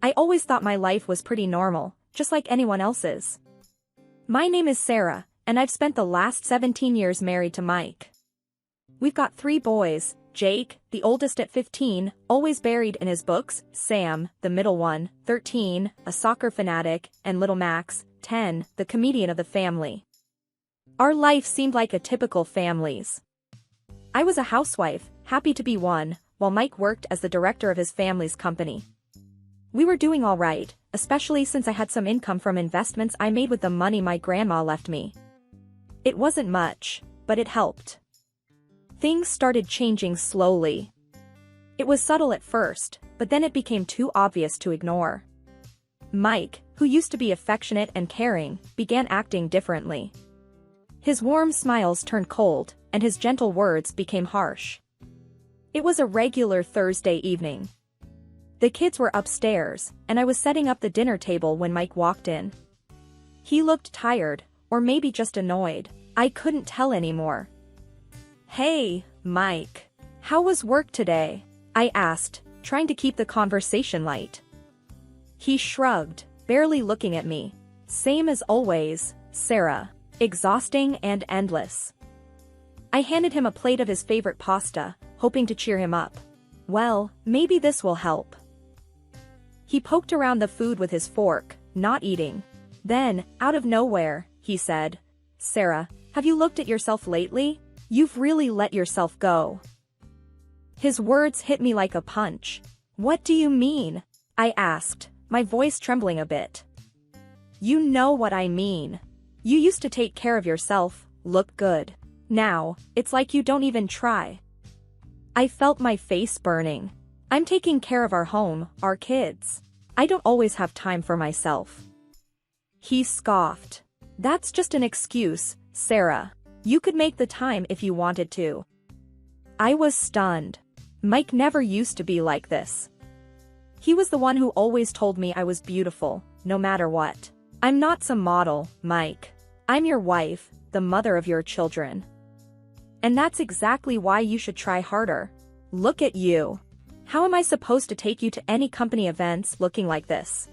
I always thought my life was pretty normal, just like anyone else's. My name is Sarah, and I've spent the last 17 years married to Mike. We've got 3 boys, Jake, the oldest at 15, always buried in his books, Sam, the middle one, 13, a soccer fanatic, and little Max, 10, the comedian of the family. Our life seemed like a typical family's. I was a housewife, happy to be one, while Mike worked as the director of his family's company. We were doing all right, especially since I had some income from investments I made with the money my grandma left me. It wasn't much, but it helped. Things started changing slowly. It was subtle at first, but then it became too obvious to ignore. Mike, who used to be affectionate and caring, began acting differently. His warm smiles turned cold, and his gentle words became harsh. It was a regular Thursday evening. The kids were upstairs, and I was setting up the dinner table when Mike walked in. He looked tired, or maybe just annoyed. I couldn't tell anymore. "Hey, Mike. How was work today?" I asked, trying to keep the conversation light. He shrugged, barely looking at me. "Same as always, Sarah. Exhausting and endless." I handed him a plate of his favorite pasta, hoping to cheer him up. "Well, maybe this will help." He poked around the food with his fork, not eating. Then, out of nowhere, he said, "Sarah, have you looked at yourself lately? You've really let yourself go." His words hit me like a punch. "What do you mean?" I asked, my voice trembling a bit. "You know what I mean. You used to take care of yourself, look good. Now, it's like you don't even try." I felt my face burning. I'm taking care of our home, our kids. I don't always have time for myself. He scoffed. "That's just an excuse, Sarah. You could make the time if you wanted to." I was stunned. Mike never used to be like this. He was the one who always told me I was beautiful, no matter what. "I'm not some model, Mike. I'm your wife, the mother of your children. And that's exactly why you should try harder. Look at you. How am I supposed to take you to any company events looking like this?"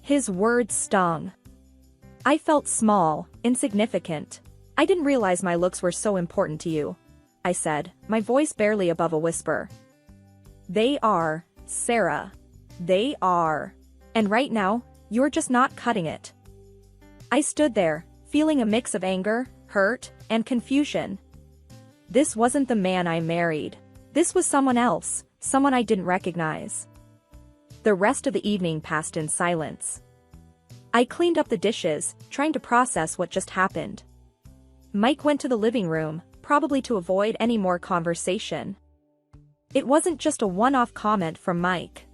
His words stung. I felt small, insignificant. "I didn't realize my looks were so important to you," I said, my voice barely above a whisper. "They are, Sarah. They are. And right now, you're just not cutting it." I stood there, feeling a mix of anger, hurt, and confusion. This wasn't the man I married. This was someone else, someone I didn't recognize. The rest of the evening passed in silence. I cleaned up the dishes, trying to process what just happened. Mike went to the living room, probably to avoid any more conversation. It wasn't just a one-off comment from Mike.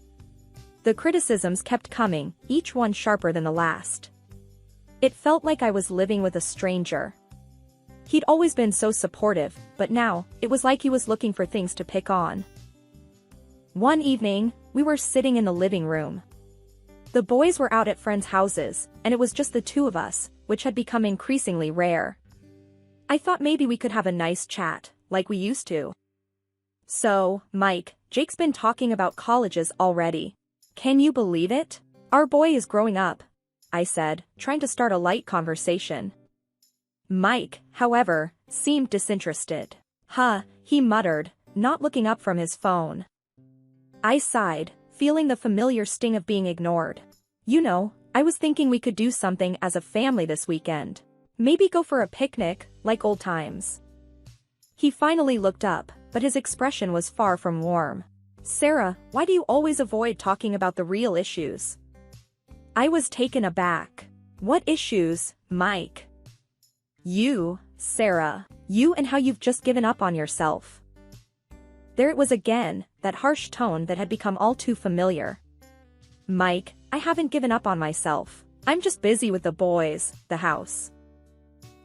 The criticisms kept coming, each one sharper than the last. It felt like I was living with a stranger. He'd always been so supportive, but now, it was like he was looking for things to pick on. One evening, we were sitting in the living room. The boys were out at friends' houses, and it was just the 2 of us, which had become increasingly rare. I thought maybe we could have a nice chat, like we used to. "So, Mike, Jake's been talking about colleges already. Can you believe it? Our boy is growing up," I said, trying to start a light conversation. Mike, however, seemed disinterested. "Huh," he muttered, not looking up from his phone. I sighed, feeling the familiar sting of being ignored. "You know, I was thinking we could do something as a family this weekend. Maybe go for a picnic, like old times." He finally looked up, but his expression was far from warm. "Sarah, why do you always avoid talking about the real issues?" I was taken aback. "What issues, Mike?" "You, Sarah. You and how you've just given up on yourself." There it was again, that harsh tone that had become all too familiar. "Mike, I haven't given up on myself. I'm just busy with the boys, the house."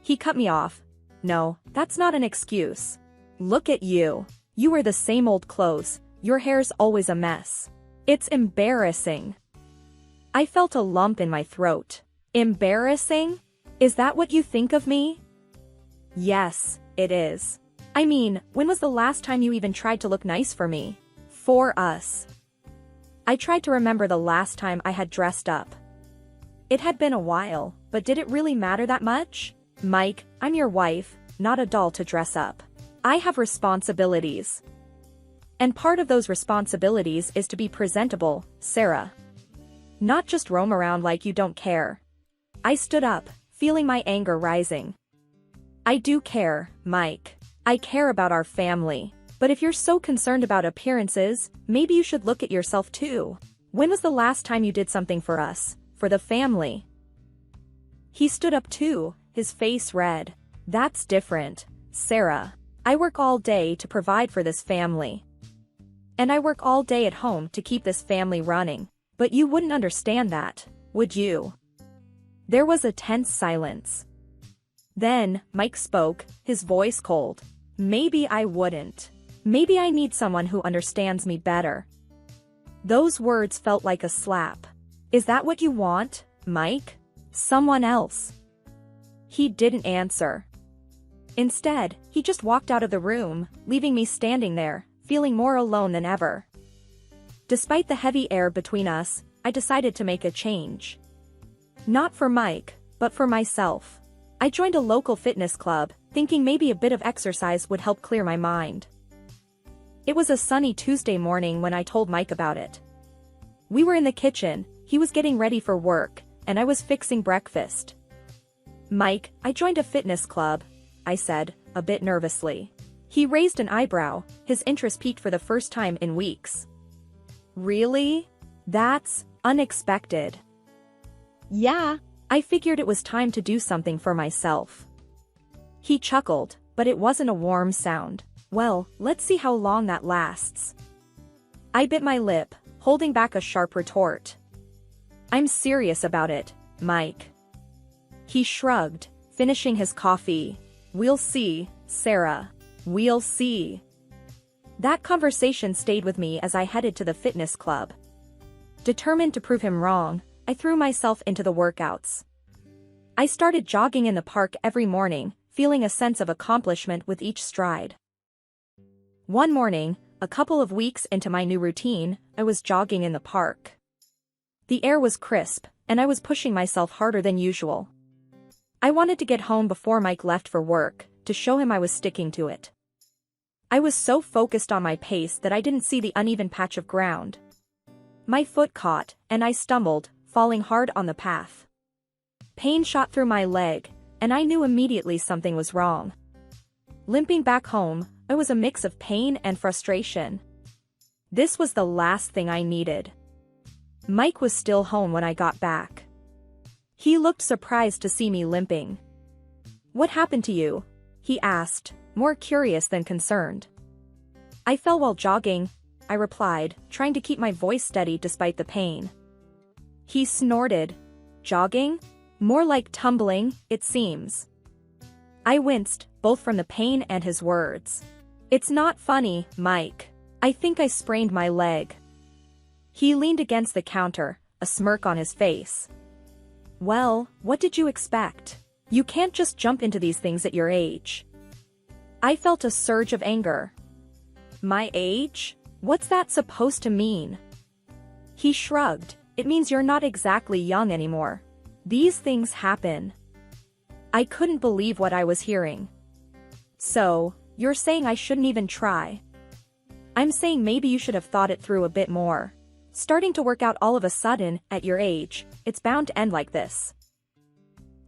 He cut me off. "No, that's not an excuse. Look at you. You wear the same old clothes, your hair's always a mess. It's embarrassing." I felt a lump in my throat. Embarrassing? Is that what you think of me? Yes, it is. I mean, when was the last time you even tried to look nice for me? For us. I tried to remember the last time I had dressed up. It had been a while, but did it really matter that much? Mike, I'm your wife, not a doll to dress up. I have responsibilities. And part of those responsibilities is to be presentable, Sarah. Not just roam around like you don't care. I stood up, feeling my anger rising. I do care, Mike. I care about our family. But if you're so concerned about appearances, maybe you should look at yourself too. When was the last time you did something for us, for the family? He stood up too, his face red. That's different, Sarah. I work all day to provide for this family. And I work all day at home to keep this family running. But you wouldn't understand that, would you? There was a tense silence. Then, Mike spoke, his voice cold. Maybe I wouldn't. Maybe I need someone who understands me better. Those words felt like a slap. Is that what you want, Mike? Someone else? He didn't answer. Instead, he just walked out of the room, leaving me standing there, feeling more alone than ever. Despite the heavy air between us, I decided to make a change. Not for Mike, but for myself. I joined a local fitness club, thinking maybe a bit of exercise would help clear my mind. It was a sunny Tuesday morning when I told Mike about it. We were in the kitchen, he was getting ready for work, and I was fixing breakfast. Mike, I joined a fitness club, I said, a bit nervously. He raised an eyebrow, his interest piqued for the first time in weeks. Really? That's unexpected. Yeah, I figured it was time to do something for myself. He chuckled, but it wasn't a warm sound. Well, let's see how long that lasts. I bit my lip, holding back a sharp retort. I'm serious about it, Mike. He shrugged, finishing his coffee. We'll see, Sarah. We'll see. That conversation stayed with me as I headed to the fitness club. Determined to prove him wrong, I threw myself into the workouts. I started jogging in the park every morning, feeling a sense of accomplishment with each stride. One morning, a couple of weeks into my new routine, I was jogging in the park. The air was crisp, and I was pushing myself harder than usual. I wanted to get home before Mike left for work, to show him I was sticking to it. I was so focused on my pace that I didn't see the uneven patch of ground. My foot caught, and I stumbled, falling hard on the path. Pain shot through my leg, and I knew immediately something was wrong. Limping back home, I was a mix of pain and frustration. This was the last thing I needed. Mike was still home when I got back. He looked surprised to see me limping. What happened to you? He asked, more curious than concerned. I fell while jogging, I replied, trying to keep my voice steady despite the pain. He snorted. Jogging? More like tumbling, it seems. I winced, both from the pain and his words. It's not funny, Mike. I think I sprained my leg. He leaned against the counter, a smirk on his face. Well, what did you expect? You can't just jump into these things at your age. I felt a surge of anger. My age? What's that supposed to mean? He shrugged. It means you're not exactly young anymore. These things happen. I couldn't believe what I was hearing. So, you're saying I shouldn't even try? I'm saying maybe you should have thought it through a bit more. Starting to work out all of a sudden, at your age, it's bound to end like this.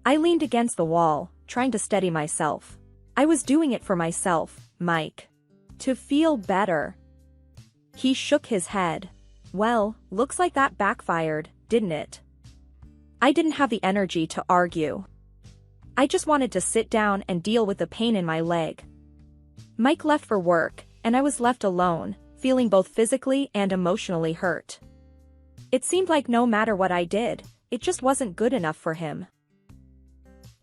I leaned against the wall, trying to steady myself. I was doing it for myself, Mike. To feel better. He shook his head. Well, looks like that backfired, didn't it? I didn't have the energy to argue. I just wanted to sit down and deal with the pain in my leg. Mike left for work, and I was left alone, feeling both physically and emotionally hurt. It seemed like no matter what I did, it just wasn't good enough for him.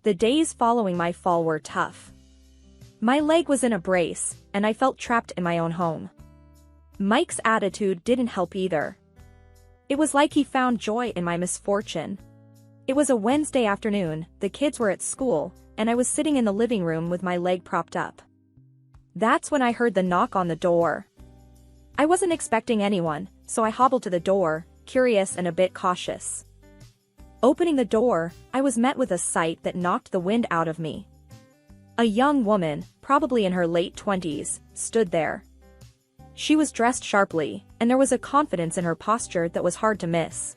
The days following my fall were tough. My leg was in a brace, and I felt trapped in my own home. Mike's attitude didn't help either. It was like he found joy in my misfortune. It was a Wednesday afternoon, the kids were at school, and I was sitting in the living room with my leg propped up. That's when I heard the knock on the door. I wasn't expecting anyone, so I hobbled to the door, curious and a bit cautious. Opening the door, I was met with a sight that knocked the wind out of me. A young woman, probably in her late 20s, stood there. She was dressed sharply, and there was a confidence in her posture that was hard to miss.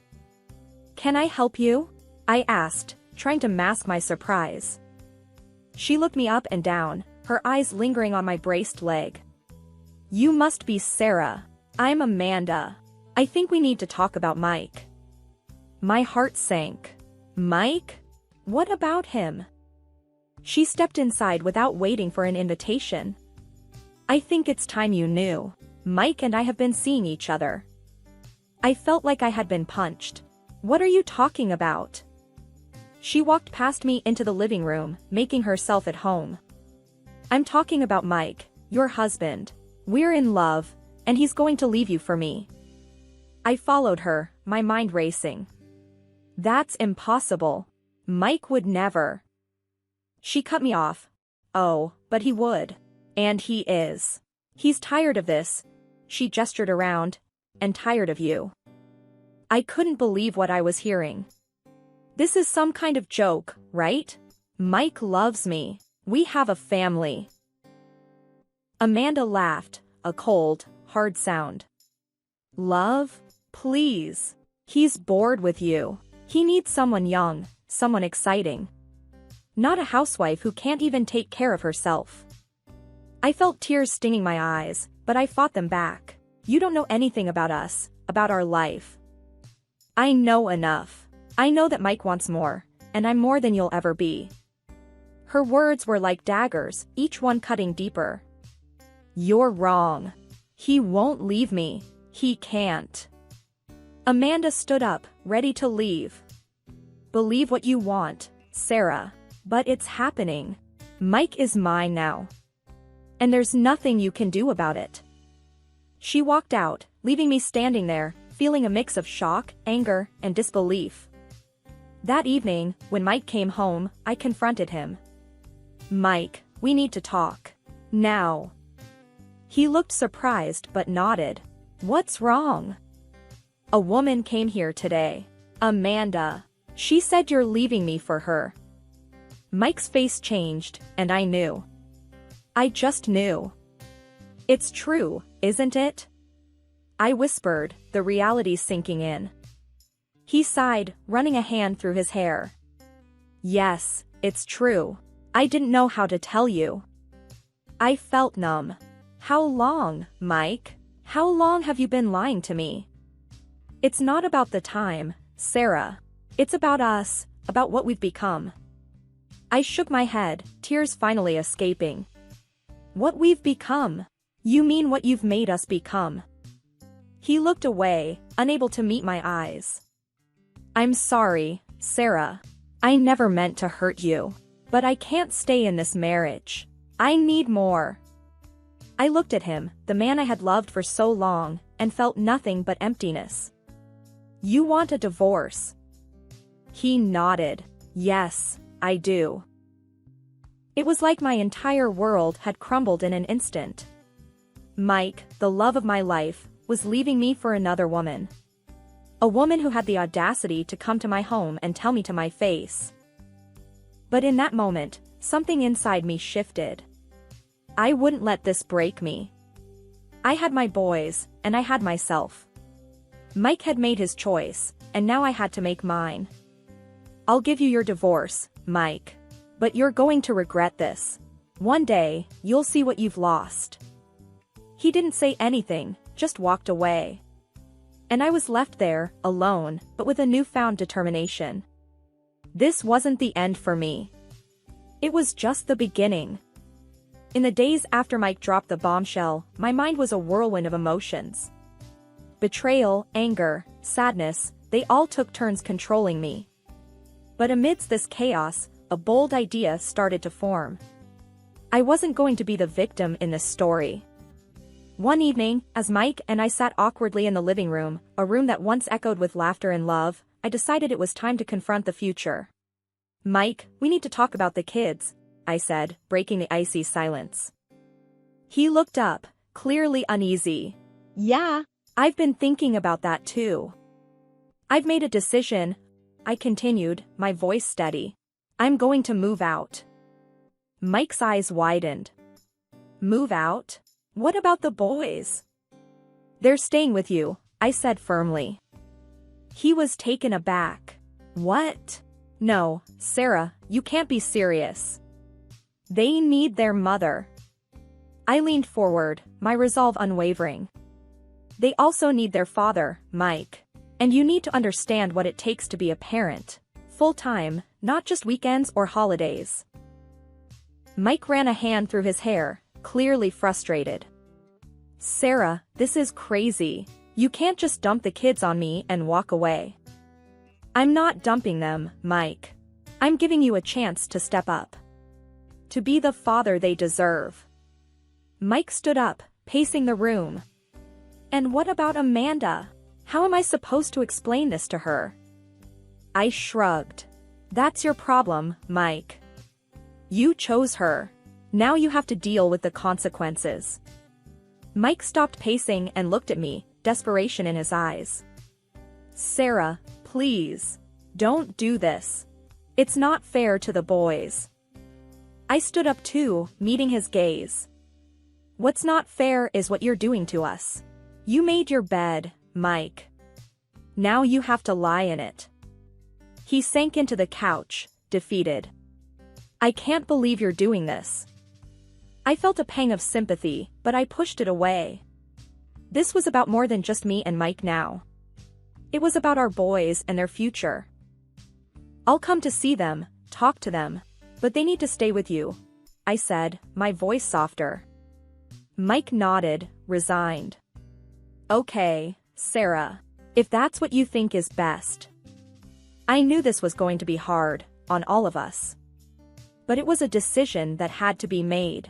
"Can I help you?" I asked, trying to mask my surprise. She looked me up and down, her eyes lingering on my braced leg. "You must be Sarah. I'm Amanda. I think we need to talk about Mike." My heart sank. Mike? What about him? She stepped inside without waiting for an invitation. "I think it's time you knew. Mike and I have been seeing each other." I felt like I had been punched. "What are you talking about?" She walked past me into the living room, making herself at home. "I'm talking about Mike, your husband. We're in love, and he's going to leave you for me." I followed her, my mind racing. "That's impossible. Mike would never." She cut me off. "Oh, but he would. And he is. He's tired of this." She gestured around. "And tired of you." I couldn't believe what I was hearing. This is some kind of joke, right? Mike loves me. We have a family. Amanda laughed, a cold, hard sound. "Love? Please. He's bored with you. He needs someone young, someone exciting. Not a housewife who can't even take care of herself." I felt tears stinging my eyes, but I fought them back. "You don't know anything about us, about our life." "I know enough. I know that Mike wants more, and I'm more than you'll ever be." Her words were like daggers, each one cutting deeper. "You're wrong. He won't leave me. He can't." Amanda stood up, ready to leave. "Believe what you want, Sarah. But it's happening. Mike is mine now. And there's nothing you can do about it." She walked out, leaving me standing there, feeling a mix of shock, anger, and disbelief. That evening, when Mike came home, I confronted him. "Mike, we need to talk. Now." He looked surprised but nodded. "What's wrong?" "A woman came here today. Amanda. She said you're leaving me for her." Mike's face changed, and I knew. I just knew. "It's true, isn't it?" I whispered, the reality sinking in. He sighed, running a hand through his hair. "Yes, it's true. I didn't know how to tell you." I felt numb. "How long, Mike? How long have you been lying to me?" "It's not about the time, Sarah. It's about us, about what we've become." I shook my head, tears finally escaping. "What we've become? You mean what you've made us become?" He looked away, unable to meet my eyes. "I'm sorry, Sarah. I never meant to hurt you. But I can't stay in this marriage. I need more." I looked at him, the man I had loved for so long, and felt nothing but emptiness. "You want a divorce?" He nodded. "Yes, I do." It was like my entire world had crumbled in an instant. Mike, the love of my life, was leaving me for another woman. A woman who had the audacity to come to my home and tell me to my face. But in that moment, something inside me shifted. I wouldn't let this break me. I had my boys, and I had myself. Mike had made his choice, and now I had to make mine. "I'll give you your divorce, Mike. But you're going to regret this. One day, you'll see what you've lost." He didn't say anything, just walked away. And I was left there, alone, but with a newfound determination. This wasn't the end for me. It was just the beginning. In the days after Mike dropped the bombshell, my mind was a whirlwind of emotions. Betrayal, anger, sadness, they all took turns controlling me. But amidst this chaos, a bold idea started to form. I wasn't going to be the victim in this story. One evening, as Mike and I sat awkwardly in the living room, a room that once echoed with laughter and love, I decided it was time to confront the future. "Mike, we need to talk about the kids," I said, breaking the icy silence. He looked up, clearly uneasy. "Yeah, I've been thinking about that too. I've made a decision, I continued, my voice steady. I'm going to move out. Mike's eyes widened. Move out? What about the boys? They're staying with you, I said firmly. He was taken aback. What? No, Sarah, you can't be serious. They need their mother. I leaned forward, my resolve unwavering. They also need their father, Mike. And you need to understand what it takes to be a parent. Full-time, not just weekends or holidays. Mike ran a hand through his hair, clearly frustrated. Sarah, this is crazy. You can't just dump the kids on me and walk away. I'm not dumping them, Mike. I'm giving you a chance to step up. To be the father they deserve. Mike stood up, pacing the room. And what about Amanda? How am I supposed to explain this to her? I shrugged. That's your problem, Mike. You chose her. Now you have to deal with the consequences. Mike stopped pacing and looked at me, desperation in his eyes. Sarah, please. Don't do this. It's not fair to the boys. I stood up too, meeting his gaze. What's not fair is what you're doing to us. You made your bed, Mike. Now you have to lie in it. He sank into the couch, defeated. I can't believe you're doing this. I felt a pang of sympathy, but I pushed it away. This was about more than just me and Mike now. It was about our boys and their future. I'll come to see them, talk to them, but they need to stay with you, I said, my voice softer. Mike nodded, resigned. Okay, Sarah. If that's what you think is best. I knew this was going to be hard, on all of us. But it was a decision that had to be made.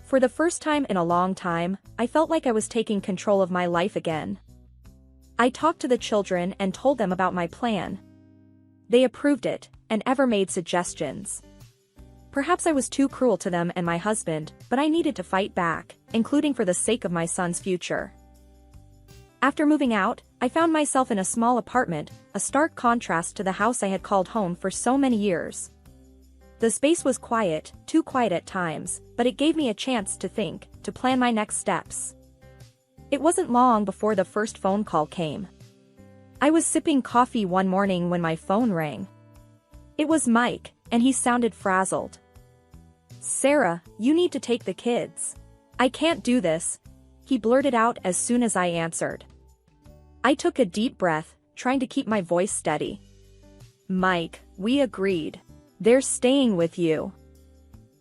For the first time in a long time, I felt like I was taking control of my life again. I talked to the children and told them about my plan. They approved it, and ever made suggestions. Perhaps I was too cruel to them and my husband, but I needed to fight back, including for the sake of my son's future. After moving out, I found myself in a small apartment, a stark contrast to the house I had called home for so many years. The space was quiet, too quiet at times, but it gave me a chance to think, to plan my next steps. It wasn't long before the first phone call came. I was sipping coffee one morning when my phone rang. It was Mike, and he sounded frazzled. Sarah, you need to take the kids. I can't do this, he blurted out as soon as I answered. I took a deep breath, trying to keep my voice steady. Mike, we agreed. They're staying with you.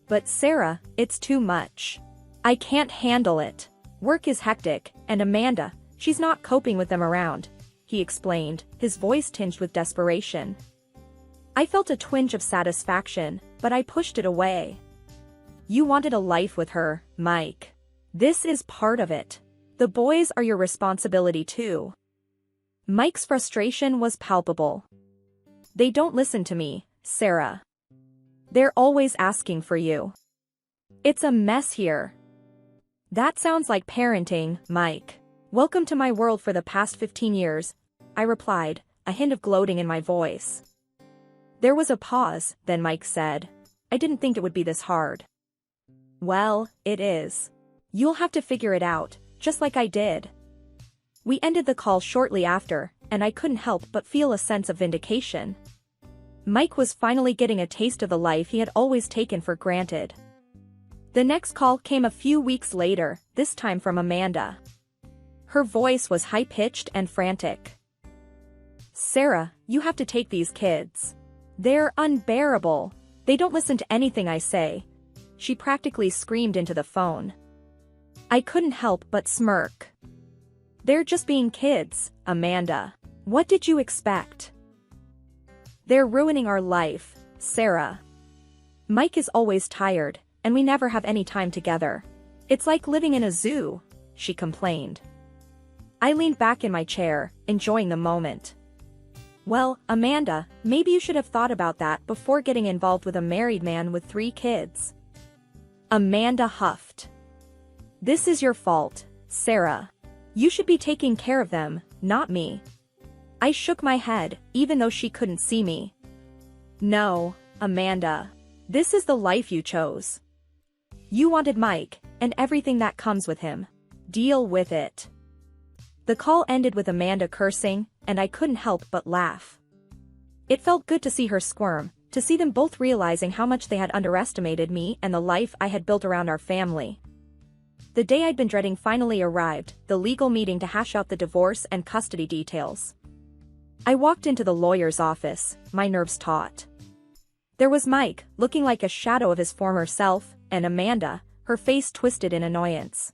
But Sarah, it's too much. I can't handle it. Work is hectic, and Amanda, she's not coping with them around, he explained, his voice tinged with desperation. I felt a twinge of satisfaction, but I pushed it away. You wanted a life with her, Mike. This is part of it. The boys are your responsibility too. Mike's frustration was palpable. They don't listen to me, Sarah. They're always asking for you. It's a mess here. That sounds like parenting, Mike. Welcome to my world for the past 15 years, I replied, a hint of gloating in my voice. There was a pause, then Mike said, I didn't think it would be this hard. Well, it is. You'll have to figure it out, just like I did. We ended the call shortly after, and I couldn't help but feel a sense of vindication. Mike was finally getting a taste of the life he had always taken for granted. The next call came a few weeks later, this time from Amanda. Her voice was high-pitched and frantic. Sarah, you have to take these kids. They're unbearable. They don't listen to anything I say. She practically screamed into the phone. I couldn't help but smirk. They're just being kids, Amanda. What did you expect? They're ruining our life, Sarah. Mike is always tired, and we never have any time together. It's like living in a zoo, she complained. I leaned back in my chair, enjoying the moment. Well, Amanda, maybe you should have thought about that before getting involved with a married man with 3 kids. Amanda huffed. This is your fault, Sarah. You should be taking care of them, not me. I shook my head, even though she couldn't see me. No, Amanda. This is the life you chose. You wanted Mike, and everything that comes with him. Deal with it. The call ended with Amanda cursing, and I couldn't help but laugh. It felt good to see her squirm, to see them both realizing how much they had underestimated me and the life I had built around our family. The day I'd been dreading finally arrived, the legal meeting to hash out the divorce and custody details. I walked into the lawyer's office, my nerves taut. There was Mike, looking like a shadow of his former self, and Amanda, her face twisted in annoyance.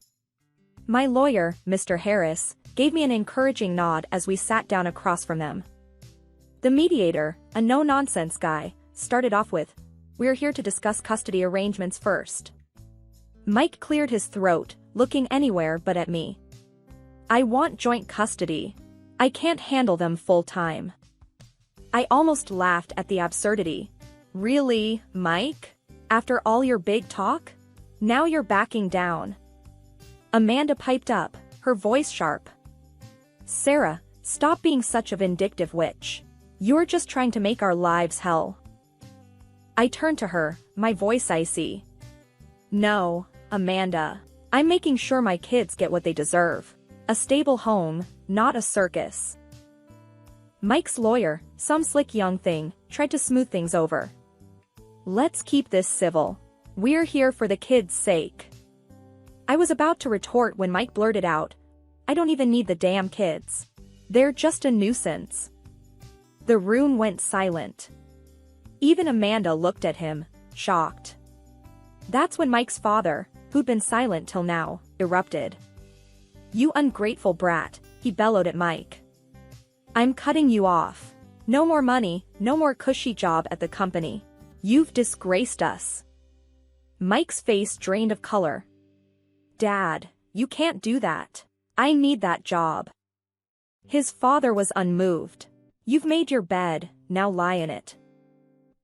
My lawyer, Mr. Harris, gave me an encouraging nod as we sat down across from them. The mediator, a no-nonsense guy, started off with, "We're here to discuss custody arrangements first." Mike cleared his throat, looking anywhere but at me. "I want joint custody. I can't handle them full-time." I almost laughed at the absurdity. Really, Mike? After all your big talk? Now you're backing down. Amanda piped up, her voice sharp. "Sarah, stop being such a vindictive witch. You're just trying to make our lives hell." I turned to her, my voice icy. "No, Amanda. I'm making sure my kids get what they deserve. A stable home, not a circus." Mike's lawyer, some slick young thing, tried to smooth things over. "Let's keep this civil. We're here for the kids' sake." I was about to retort when Mike blurted out, "I don't even need the damn kids. They're just a nuisance." The room went silent. Even Amanda looked at him, shocked. That's when Mike's father, who'd been silent till now, erupted. "You ungrateful brat," he bellowed at Mike. "I'm cutting you off. No more money, no more cushy job at the company. You've disgraced us." Mike's face drained of color. "Dad, you can't do that. I need that job." His father was unmoved. "You've made your bed, now lie in it."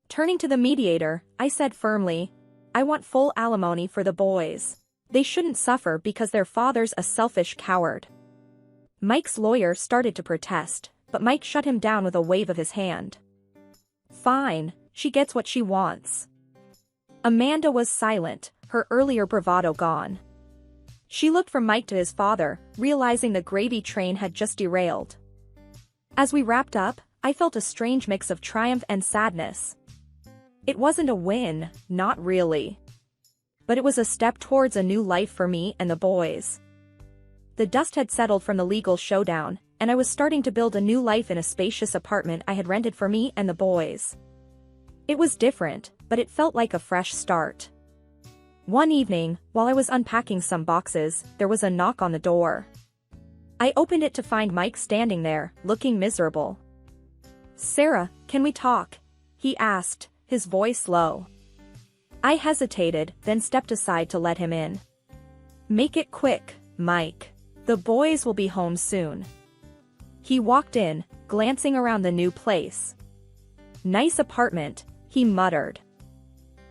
Turning to the mediator, I said firmly, "I want full alimony for the boys. They shouldn't suffer because their father's a selfish coward." Mike's lawyer started to protest, but Mike shut him down with a wave of his hand. "Fine, she gets what she wants." Amanda was silent, her earlier bravado gone. She looked from Mike to his father, realizing the gravy train had just derailed. As we wrapped up, I felt a strange mix of triumph and sadness. It wasn't a win, not really. But it was a step towards a new life for me and the boys. The dust had settled from the legal showdown, and I was starting to build a new life in a spacious apartment I had rented for me and the boys. It was different, but it felt like a fresh start. One evening, while I was unpacking some boxes, there was a knock on the door. I opened it to find Mike standing there, looking miserable. "Sarah, can we talk?" he asked, his voice low. I hesitated, then stepped aside to let him in. "Make it quick, Mike. The boys will be home soon." He walked in, glancing around the new place. "Nice apartment," he muttered.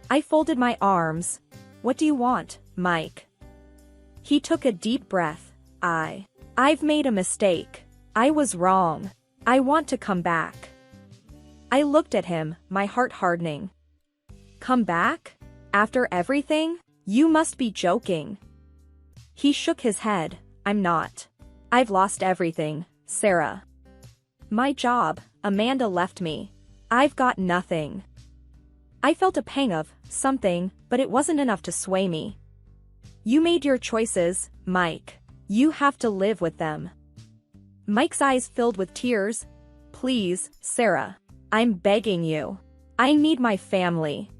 I folded my arms. "What do you want, Mike?" He took a deep breath. I've made a mistake. I was wrong. I want to come back." I looked at him, my heart hardening. "Come back? After everything? You must be joking." He shook his head. "I'm not. I've lost everything, Sarah. My job, Amanda left me. I've got nothing." I felt a pang of something, but it wasn't enough to sway me. "You made your choices, Mike. You have to live with them." Mike's eyes filled with tears. "Please, Sarah. I'm begging you. I need my family."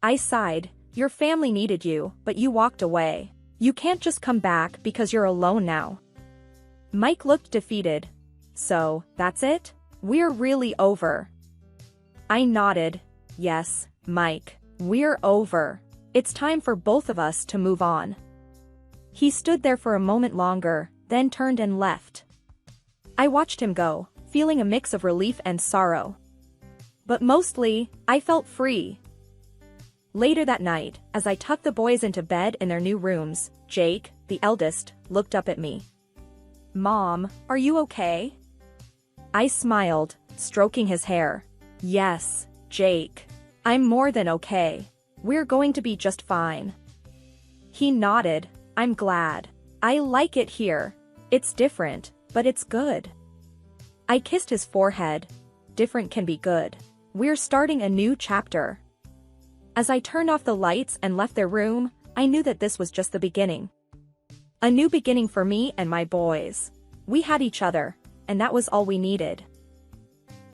I sighed. "Your family needed you, but you walked away. You can't just come back because you're alone now." Mike looked defeated. "So, that's it? We're really over?" I nodded. "Yes, Mike. We're over. It's time for both of us to move on." He stood there for a moment longer, then turned and left. I watched him go, feeling a mix of relief and sorrow. But mostly, I felt free. Later that night, as I tucked the boys into bed in their new rooms, Jake, the eldest, looked up at me. Mom, are you okay? I smiled, stroking his hair. Yes, Jake. I'm more than okay. We're going to be just fine. He nodded. I'm glad. I like it here. It's different, but it's good. I kissed his forehead. Different can be good. We're starting a new chapter. As I turned off the lights and left their room, I knew that this was just the beginning. A new beginning for me and my boys. We had each other, and that was all we needed.